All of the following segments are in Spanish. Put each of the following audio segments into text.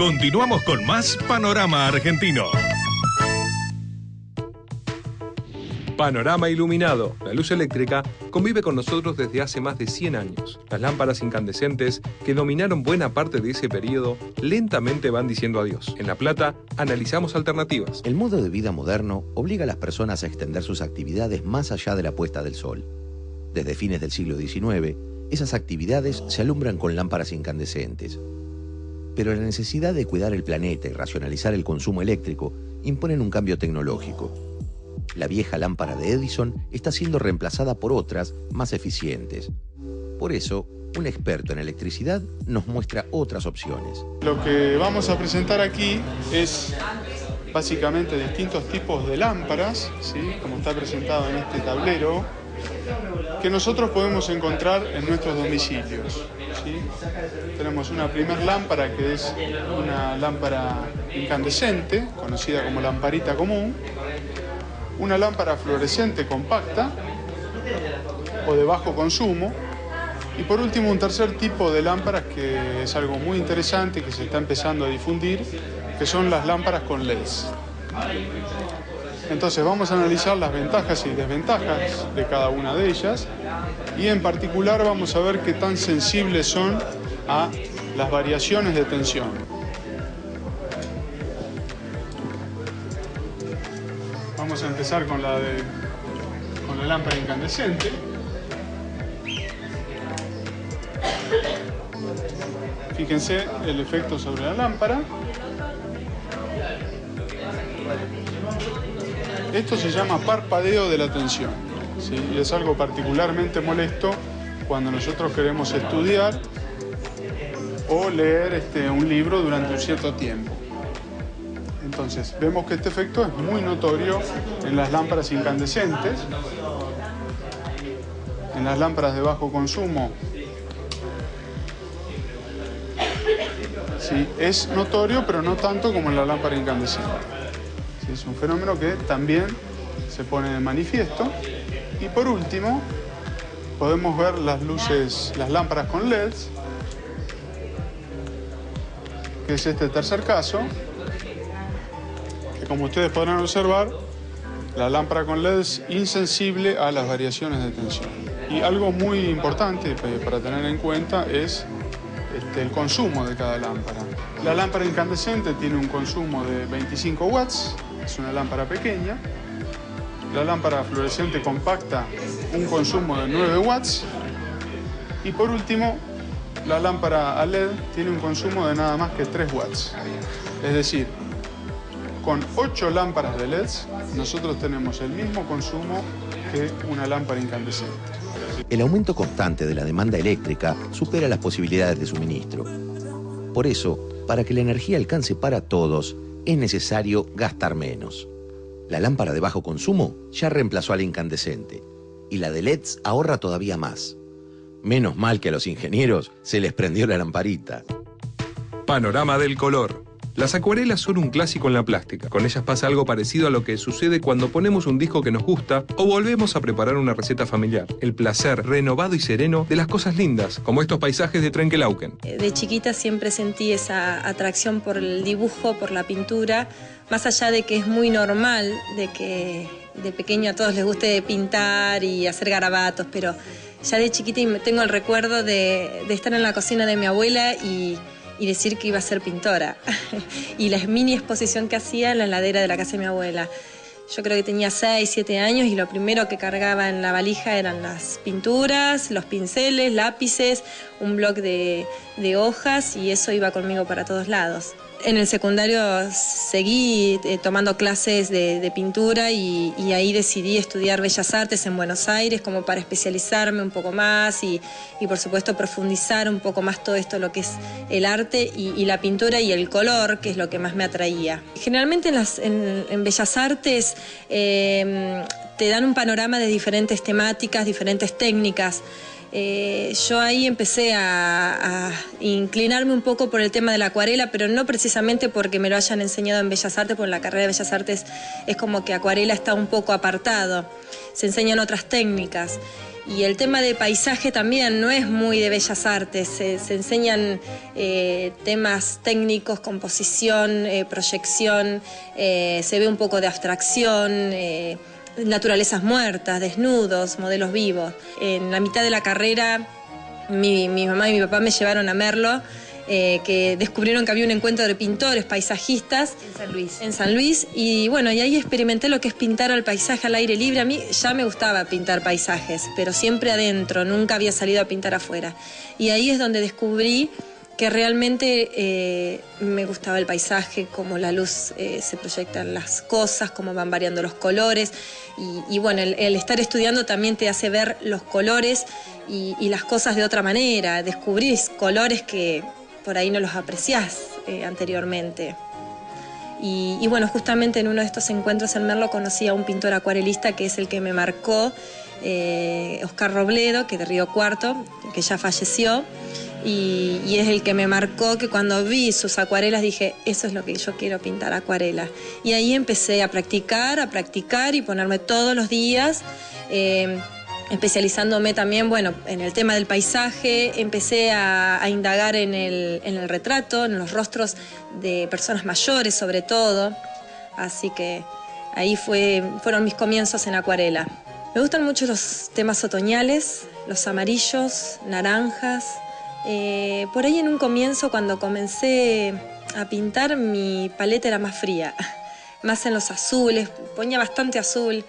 Continuamos con más Panorama Argentino. Panorama Iluminado. La luz eléctrica convive con nosotros desde hace más de 100 años. Las lámparas incandescentes, que dominaron buena parte de ese periodo, lentamente van diciendo adiós. En La Plata, analizamos alternativas. El modo de vida moderno obliga a las personas a extender sus actividades más allá de la puesta del sol. Desde fines del siglo XIX, esas actividades se alumbran con lámparas incandescentes. Pero la necesidad de cuidar el planeta y racionalizar el consumo eléctrico imponen un cambio tecnológico. La vieja lámpara de Edison está siendo reemplazada por otras más eficientes. Por eso, un experto en electricidad nos muestra otras opciones. Lo que vamos a presentar aquí es básicamente distintos tipos de lámparas, ¿sí? Como está presentado en este tablero, que nosotros podemos encontrar en nuestros domicilios, ¿sí? Tenemos una primer lámpara que es una lámpara incandescente, conocida como lamparita común, una lámpara fluorescente compacta o de bajo consumo, y por último un tercer tipo de lámparas que es algo muy interesante que se está empezando a difundir, que son las lámparas con LEDs. Entonces vamos a analizar las ventajas y desventajas de cada una de ellas, y en particular vamos a ver qué tan sensibles son a las variaciones de tensión. Vamos a empezar con la lámpara incandescente. Fíjense el efecto sobre la lámpara. Esto se llama parpadeo de la tensión, ¿sí? Y es algo particularmente molesto cuando nosotros queremos estudiar o leer un libro durante un cierto tiempo. Entonces, vemos que este efecto es muy notorio en las lámparas incandescentes. En las lámparas de bajo consumo, sí, es notorio, pero no tanto como en la lámpara incandescente. Sí, es un fenómeno que también se pone de manifiesto. Y por último, podemos ver las lámparas con LEDs, que es este tercer caso, que como ustedes podrán observar, la lámpara con LED es insensible a las variaciones de tensión. Y algo muy importante para tener en cuenta es el consumo de cada lámpara. La lámpara incandescente tiene un consumo de 25 watts, es una lámpara pequeña. La lámpara fluorescente compacta, un consumo de 9 watts. Y por último, la lámpara a LED tiene un consumo de nada más que 3 watts. Es decir, con 8 lámparas de LEDs, nosotros tenemos el mismo consumo que una lámpara incandescente. El aumento constante de la demanda eléctrica supera las posibilidades de suministro. Por eso, para que la energía alcance para todos, es necesario gastar menos. La lámpara de bajo consumo ya reemplazó a la incandescente, y la de LEDs ahorra todavía más. Menos mal que a los ingenieros se les prendió la lamparita. Panorama del color. Las acuarelas son un clásico en la plástica. Con ellas pasa algo parecido a lo que sucede cuando ponemos un disco que nos gusta o volvemos a preparar una receta familiar. El placer renovado y sereno de las cosas lindas, como estos paisajes de Trenkelauken. De chiquita siempre sentí esa atracción por el dibujo, por la pintura, más allá de que es muy normal, de que de pequeño a todos les guste pintar y hacer garabatos, pero ya de chiquita tengo el recuerdo de estar en la cocina de mi abuela y decir que iba a ser pintora. Y la mini exposición que hacía en la heladera de la casa de mi abuela. Yo creo que tenía 6, 7 años y lo primero que cargaba en la valija eran las pinturas, los pinceles, lápices, un bloc de hojas, y eso iba conmigo para todos lados. En el secundario seguí tomando clases de pintura y ahí decidí estudiar Bellas Artes en Buenos Aires como para especializarme un poco más y por supuesto profundizar un poco más todo esto, lo que es el arte y la pintura y el color, que es lo que más me atraía. Generalmente en Bellas Artes te dan un panorama de diferentes temáticas, diferentes técnicas. Yo ahí empecé a inclinarme un poco por el tema de la acuarela, pero no precisamente porque me lo hayan enseñado en Bellas Artes, porque en la carrera de Bellas Artes es como que acuarela está un poco apartado, se enseñan otras técnicas. Y el tema de paisaje también no es muy de bellas artes, se enseñan temas técnicos, composición, proyección, se ve un poco de abstracción, naturalezas muertas, desnudos, modelos vivos. En la mitad de la carrera mi mamá y mi papá me llevaron a Merlo, que descubrieron que había un encuentro de pintores, paisajistas en San Luis, y bueno, y ahí experimenté lo que es pintar al paisaje al aire libre. A mí ya me gustaba pintar paisajes, pero siempre adentro, nunca había salido a pintar afuera. Y ahí es donde descubrí que realmente me gustaba el paisaje, cómo la luz se proyecta en las cosas, cómo van variando los colores. Y bueno, el estar estudiando también te hace ver los colores y las cosas de otra manera. Descubrís colores que por ahí no los apreciás anteriormente. Y bueno, justamente en uno de estos encuentros en Merlo conocí a un pintor acuarelista que es el que me marcó, Oscar Robledo, que de Río Cuarto, que ya falleció, y es el que me marcó, que cuando vi sus acuarelas dije, eso es lo que yo quiero pintar, acuarela. Y ahí empecé a practicar y ponerme todos los días, especializándome también, bueno, en el tema del paisaje. Empecé a indagar en el retrato, en los rostros de personas mayores sobre todo, así que ahí fueron mis comienzos en acuarela. Me gustan mucho los temas otoñales, los amarillos, naranjas. Por ahí en un comienzo, cuando comencé a pintar, mi paleta era más fría, más en los azules, ponía bastante azul.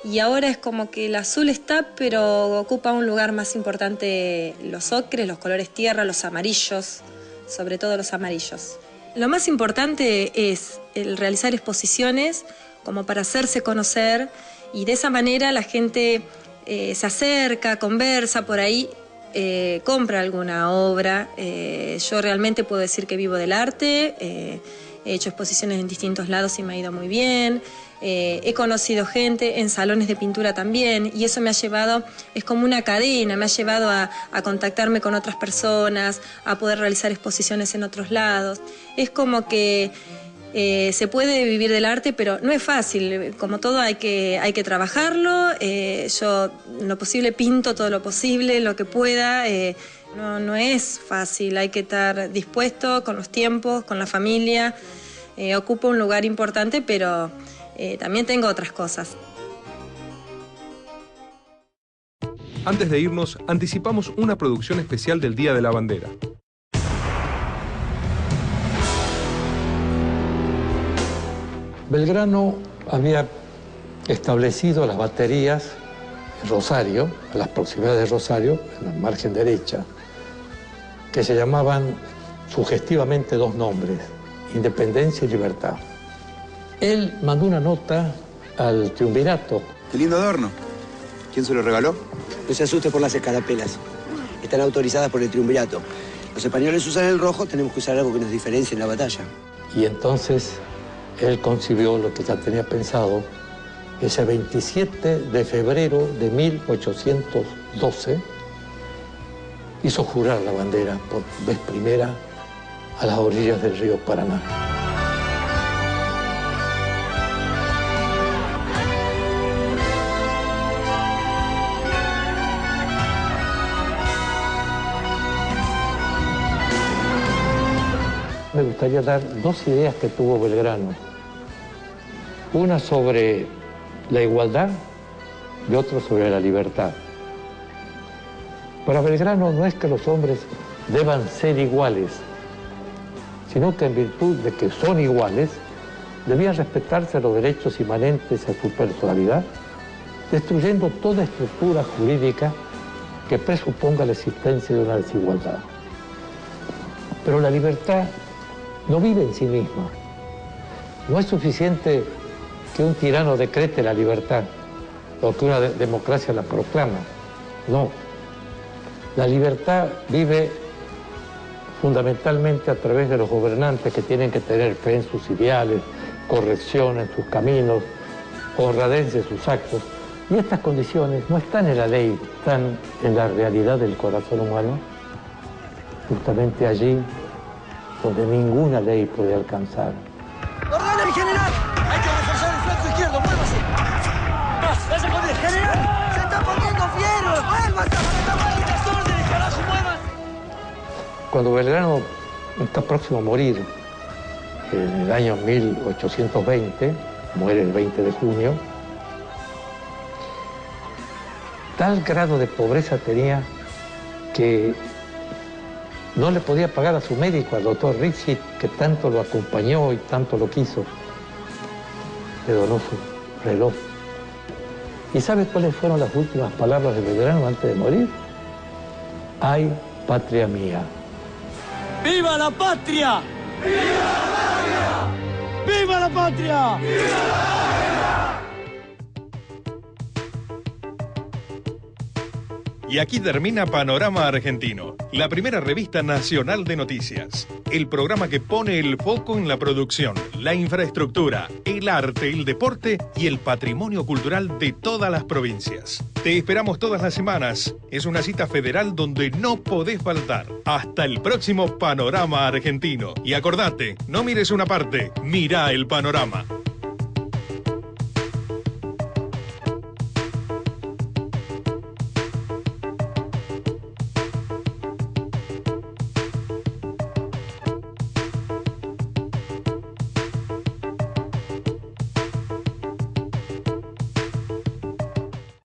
Y ahora es como que el azul está, pero ocupa un lugar más importante los ocres, los colores tierra, los amarillos, sobre todo los amarillos. Lo más importante es el realizar exposiciones como para hacerse conocer, y de esa manera la gente se acerca, conversa por ahí, compra alguna obra. Yo realmente puedo decir que vivo del arte, he hecho exposiciones en distintos lados y me ha ido muy bien. He conocido gente en salones de pintura también, y eso me ha llevado, es como una cadena, me ha llevado a contactarme con otras personas, a poder realizar exposiciones en otros lados. Es como que se puede vivir del arte, pero no es fácil. Como todo hay que trabajarlo. Yo en lo posible pinto todo lo posible, lo que pueda. No es fácil, hay que estar dispuesto con los tiempos, con la familia. Ocupa un lugar importante, pero también tengo otras cosas. Antes de irnos, anticipamos una producción especial del Día de la Bandera. Belgrano había establecido las baterías en Rosario, a las proximidades de Rosario, en la margen derecha, que se llamaban sugestivamente dos nombres, Independencia y Libertad. Él mandó una nota al triunvirato. Qué lindo adorno. ¿Quién se lo regaló? No se asuste por las escarapelas. Están autorizadas por el triunvirato. Los españoles usan el rojo, tenemos que usar algo que nos diferencie en la batalla. Y entonces él concibió lo que ya tenía pensado. Ese 27 de febrero de 1812 hizo jurar la bandera por vez primera a las orillas del río Paraná. Me gustaría dar dos ideas que tuvo Belgrano. Una sobre la igualdad y otra sobre la libertad. Para Belgrano no es que los hombres deban ser iguales, sino que en virtud de que son iguales, debían respetarse los derechos inmanentes a su personalidad, destruyendo toda estructura jurídica que presuponga la existencia de una desigualdad. Pero la libertad no vive en sí misma. No es suficiente que un tirano decrete la libertad o que una democracia la proclama. No. La libertad vive fundamentalmente a través de los gobernantes, que tienen que tener fe en sus ideales, corrección en sus caminos, honradez en sus actos. Y estas condiciones no están en la ley, están en la realidad del corazón humano, justamente allí donde ninguna ley puede alcanzar. ¡Ordena el general! ¡Hay que reforzar el flanco izquierdo! ¡Muévase! ¡Vaya con el general! ¡Se está poniendo fiero! Cuando Belgrano está próximo a morir, en el año 1820, muere el 20 de junio, tal grado de pobreza tenía que no le podía pagar a su médico, al doctor Ritchie, que tanto lo acompañó y tanto lo quiso. Le donó su reloj. ¿Y sabes cuáles fueron las últimas palabras de Belgrano antes de morir? ¡Ay, patria mía! ¡Viva la patria! ¡Viva la patria! ¡Viva la patria! ¡Viva la patria! Y aquí termina Panorama Argentino, la primera revista nacional de noticias. El programa que pone el foco en la producción, la infraestructura, el arte, el deporte y el patrimonio cultural de todas las provincias. Te esperamos todas las semanas. Es una cita federal donde no podés faltar. Hasta el próximo Panorama Argentino. Y acordate, no mires una parte, mirá el panorama.